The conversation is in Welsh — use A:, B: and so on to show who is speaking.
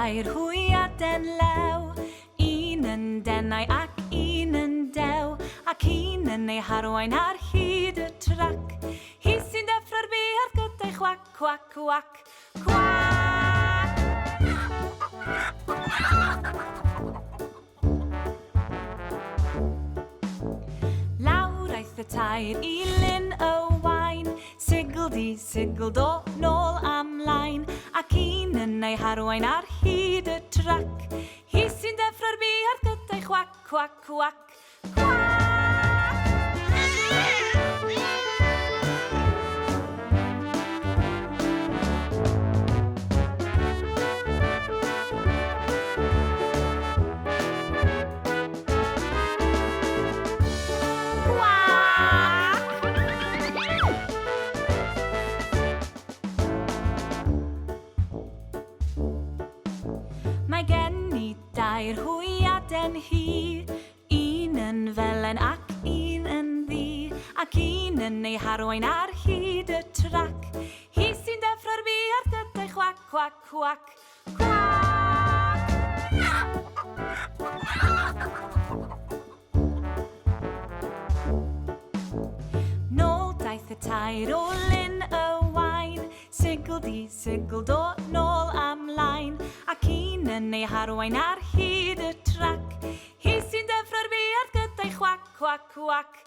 A: tair hwyaden lew, un yn denau ac un yn dew, ac un yn ei harwain ar hyd y trac. Hi sy'n deffro'r buarth gyda'i chwac, cwac, cwac, cwac. Lawr aeth y tair i Lyn Y Waun, sigl-di, sigl-do, nôl a mlaen, ac un yn ei harwain ar hyd y trac. Hi sy'n deffro'r buarth gyda'i chwac, cwac, cwac, cwac. Mae gen I dair hwyaden hi, un yn felen ac un yn ddi, ac un yn ei harwain ar hyd y trac. Hi sy'n deffro'r buarth gyda'i chwac, cwac, cwac, cwac. Nôl daeth y tair o Lyn Y Waun, sigl-di, sigl-do, nôl a mlaen, ac un yn ei harwain ar hyd y trac. Hi sy'n deffro'r buarth gyda'i chwac, cwac, cwac,